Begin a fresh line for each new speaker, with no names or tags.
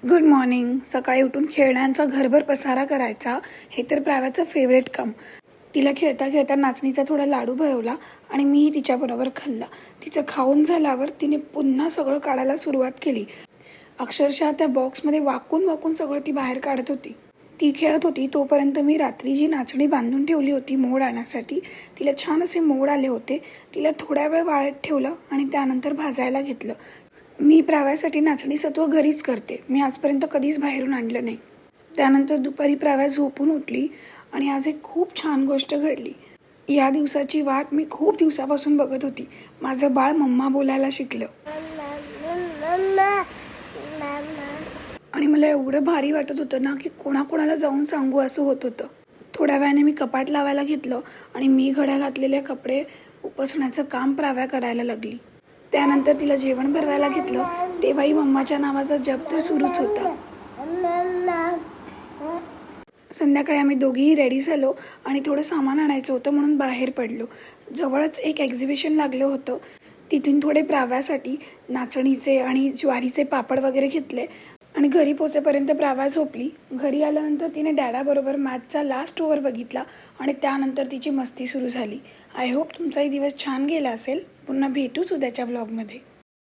Good morning. सकाळी उठून खेळण्यांचा घरभर पसारा करायचा हे तर प्राव्याचं फेवरेट काम. तिला खेळता खेळता नाचणीचा थोडा लाडू भरवला आणि मीही तिच्याबरोबर खाल्ला. तिचं खाऊन झाल्यावर तिने पुन्हा सगळं काढायला सुरुवात केली. अक्षरशः त्या बॉक्समध्ये वाकून वाकून सगळं ती बाहेर काढत होती. ती खेळत होती तोपर्यंत मी रात्री जी नाचणी बांधून ठेवली होती मोड आणण्यासाठी, तिला छान असे मोड आले होते. तिला थोड्या वेळ वाळत ठेवलं आणि त्यानंतर भाजायला घेतलं. मी प्राव्यासाठी नाचणी सत्व घरीच करते. मी आजपर्यंत कधीच बाहेरून आणलं नाही. त्यानंतर दुपारी प्राव्या झोपून उठली आणि आज एक खूप छान गोष्ट घडली. या दिवसाची वाट मी खूप दिवसापासून बघत होती. माझं बाळ मम्मा बोलायला शिकलं आणि मला एवढं भारी वाटत होतं ना की कोणाकोणाला जाऊन सांगू असं होत होतं. थोड्या वेळाने मी कपाट लावायला घेतलं आणि मी घड्या घातलेले कपडे उपसण्याचं काम प्राव्या करायला लागली. त्यानंतर तिला जेवण भरवायला घेतलं तेव्हाही मम्माच्या नावाचा जप तर सुरूच होता. संध्याकाळी आम्ही दोघीही रेडी झालो आणि थोडं सामान आणायचं होतं म्हणून बाहेर पडलो. जवळच एक एक्झिबिशन लागलं होतं. तिथून थोडे प्राव्यासाठी नाचणीचे आणि ज्वारीचे पापड वगैरे घेतले आणि घरी पोचेपर्यंत प्राव्या झोपली. घरी आल्यानंतर तिने डॅडाबरोबर मॅथचा लास्ट ओव्हर बघितला आणि त्यानंतर तिची मस्ती सुरू झाली. आय होप तुमचाही दिवस छान गेला असेल. पुन्हा भेटूच उद्याच्या व्लॉगमध्ये.